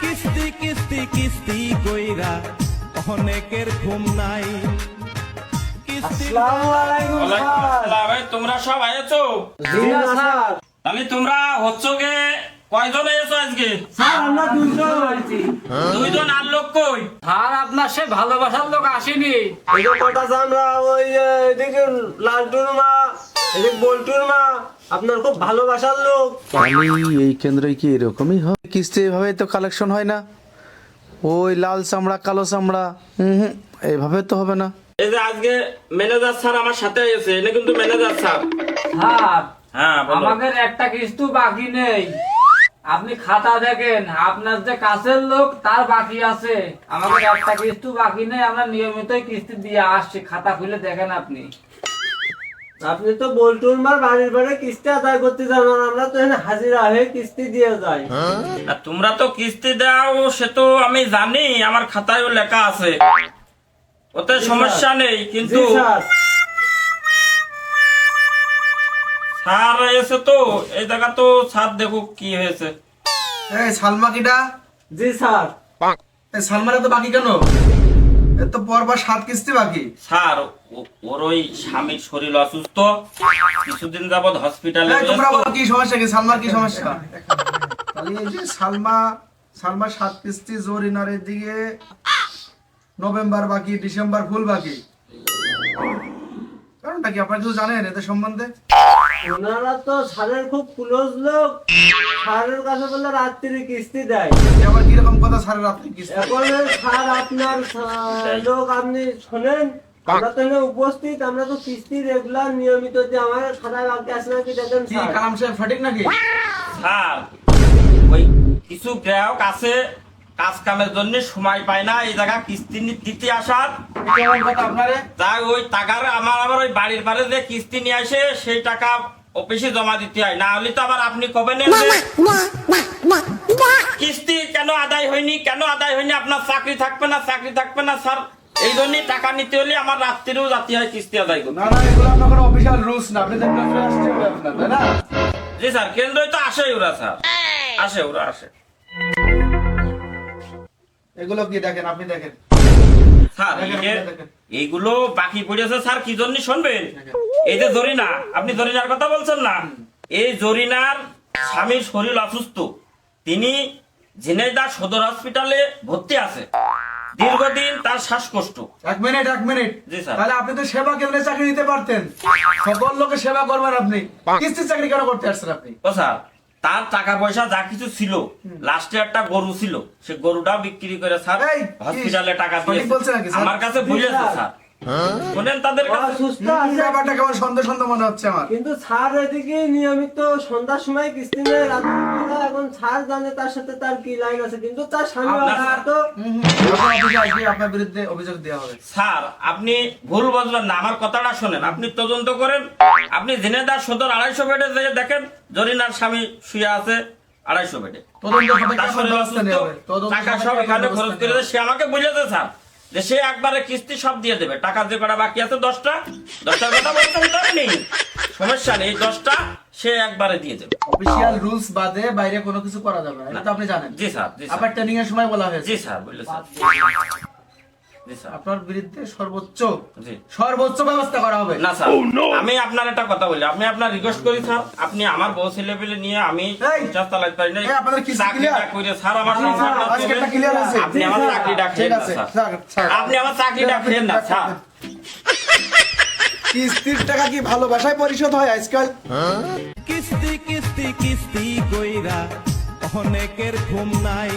কিস্তি কিস্তি কিস্তি কইরা অনেকের ঘুম নাই। আসসালামু আলাইকুম স্যার। ভাই তোমরা সব আয়েছো? জি না স্যার। তাহলে তোমরা হচ্ছে গে কয়জন এসো আজকে? স্যার আমরা দুইজন আছি। দুইজন আর লোক কই? আর আপনার সে ভালোবাসার লোক আসেনি। এই যে কটা আমরা ওই এদিকে লালটুর মা, এদিকে বল্টুর মা, আপনার খুব ভালোবাসার লোক। তাহলে এই কেন্দ্রে কি এরকমই হয়? কিস্তি এভাবে তো কালেকশন হয় না। ওই লাল চামড়া কালো চামড়া এইভাবে তো হবে না। এই যে আজকে ম্যানেজার স্যার আমার সাথে এসে, এটা কিন্তু ম্যানেজার স্যার। হ্যাঁ, হ্যাঁ বলো। আমাদের একটা কিস্তি বাকি নেই। আপনি খাতা দেখেন, আপনার যে কাছের লোক তার বাকি আছে, আমাদের একটা কিস্তি বাকি নেই। আমরা নিয়মিতই কিস্তি দিয়ে আসছি, খাতা খুলে দেখেন আপনি। আপনি তো বল্টুর মার বাড়ির বাড়ি কিস্তি আদায় করতে যান, আর আমরা তো এখানে হাজিরা হয়ে কিস্তি দিয়ে যাই। আর তোমরা তো কিস্তি দাও, সে তো আমি জানি, আমার খাতায়ও লেখা আছে, ওতে সমস্যা নেই। কিন্তু জি স্যার। স্যার এসে তো এই জায়গা তো স্যার দেখো কি হয়েছে। এই সালমা কিটা? জি স্যার। এই সালমার তো বাকি কেন? এর তো পরবার 7 কিস্তি বাকি। স্যার ওর ওই স্বামীর শরীর অসুস্থ, কিছুদিন যাবৎ হসপিটালে এই তোমরা বলো কি সমস্যা, কি সালমার কি সমস্যা? তাহলে এই যে সালমা 7 কিস্তি, জরিনারের দিকে নভেম্বর বাকি, ডিসেম্বর ফুল বাকি। কারণটা কি আপনারা কিছু জানেন এদের সম্বন্ধে? ওনারা তো স্যারের খুব ক্লোজ লোক, স্যারের কাছে বলে রাত্রি কিস্তি দেয়। এটা আবার কিরকম কথা স্যারের আপনি কিস্তি? এখন স্যার আপনার লোক আপনি শোনেন, আমরা তো এখানে উপস্থিত, আমরা তো কিস্তি রেগুলার নিয়মিত যে আমার খাতায় বাকি আছে নাকি দেখেন কি স্যার। কালাম সাহেব সঠিক নাকি? স্যার ওই কিছু গ্রাহক আছে কাজ কামের জন্য সময় পায় না, এই জায়গা কিস্তি দিতে আসার, কেমন কথা আপনারে? তাই ওই টাকার আবার ওই বাড়ির পারে যে কিস্তি নিয়ে আসে সেই টাকা অফিসে জমা দিতে হয়, না হলে তো আবার আপনি কবেন কিস্তি কেন আদায় হয়নি, কেন আদায় হয়নি, আপনার চাকরি থাকবে না, চাকরি থাকবে না। স্যার এই জন্যই টাকা নিতে হলে আমার রাত্রিরেও যাতে হয় কিস্তি আদায় করতে। না না, এগুলো আপনার অফিশিয়াল রুলস না, আপনি দেখবেন আসতে হবে আপনার, তাই না? জি স্যার, কেন্দ্রই তো আসে ওরা, স্যার আসে, ওরা আসে। এগুলো কি দেখেন, আপনি দেখেন। স্যার এইগুলো বাকি পড়েছে স্যার, কি জন্য শুনবেন? এই যে জরিনা, আপনি জরিনার কথা বলছেন না, এই জরিনার স্বামীর শরীর অসুস্থ, তিনি ঝিনাইদহ সদর হসপিটালে ভর্তি আছে, দীর্ঘদিন তার শ্বাসকষ্ট। এক মিনিট। জি স্যার। তাহলে আপনি তো সেবা কেন্দ্রে চাকরি দিতে পারতেন, সকল লোকের সেবা করবেন আপনি। কিস্তির চাকরি কেন করতে আসছেন আপনি? ও স্যার, তার টাকা পয়সা যা কিছু ছিল, লাস্টে একটা গরু ছিল, সে গরুটা বিক্রি করে স্যার এই, হসপিটালে টাকা সঠিক দিয়েছে। বলছে নাকি স্যার? আমার কাছে বুঝেছে স্যার, শোনেন তাদের ও কাছে। সুস্থ আছে, ব্যাপারটা কেমন সন্দেহ সন্দেহ মনে হচ্ছে আমার। কিন্তু স্যার এদিকে নিয়মিত সন্ধ্যার সময় কিস্তি নেয়, রাত্রিবেলা। এখন স্যার জানে তার সাথে তার কি লাইন আছে, কিন্তু তার স্বামী আপনার- তো আপনার অফিসে আসবে, আপনার বিরুদ্ধে অভিযোগ দেওয়া হবে। স্যার আপনি ভুল বুঝবেন না, আমার কথাটা শোনেন, আপনি তদন্ত করেন, আপনি ঝিনাইদহ সদর 250 বেডে যেয়ে দেখেন জরিনার স্বামী শুয়ে আছে 250 বেডে, তদন্ত হবে, তার শরীর ব্যবস্থা অসুস্থ, নেওয়া হবে। তদন্ত টাকা হবে, সব এখানে ব্যবস্থা খরচ করে নেওয়া দেয়। সে আমাকে বুঝেছে স্যার যে সে একবারে কিস্তি সব দিয়ে দেবে, টাকা যে কটা বাকি আছে 10টার কথা বলতেন তো আপনি, সমস্যা নেই, 10টা সে একবারে দিয়ে দেবে। অফিসিয়াল রুলস বাদে বাইরে কোনো কিছু করা যাবে না, এটা তো আপনি জানেন। জি স্যার, জি আবার স্যার, ট্রেনিং এর সময় বলা হয়েছে জি স্যার, বুঝলে স্যার, জি স্যার, আপনার বিরুদ্ধে সর্বোচ্চ জি। ব্যবস্থা করা হবে। না স্যার, আমি আপনার একটা কথা বলি, আমি আপনার রিকোয়েস্ট করি স্যার, আপনি আমার বউ ছেলে পেলে নিয়ে আমি এই, পঞ্চাশ চালাতে পারি না, এই, আপনাদের কি চাকরিটা clear? করে স্যার আমার স্যার, সংসারটা আজকে চলে। একটা clear আছে। আপনি আমার চাকরিটা ঠিক খেয়ে না আছে, স্যার, স্যার। আপনি আমার চাকরিটা খেয়ে না স্যার। কিস্তির টাকা কি ভালোবাসায় পরিশোধ হয় আজকাল? কিস্তি কিস্তি কিস্তি কইরা অনেকের ঘুম নাই।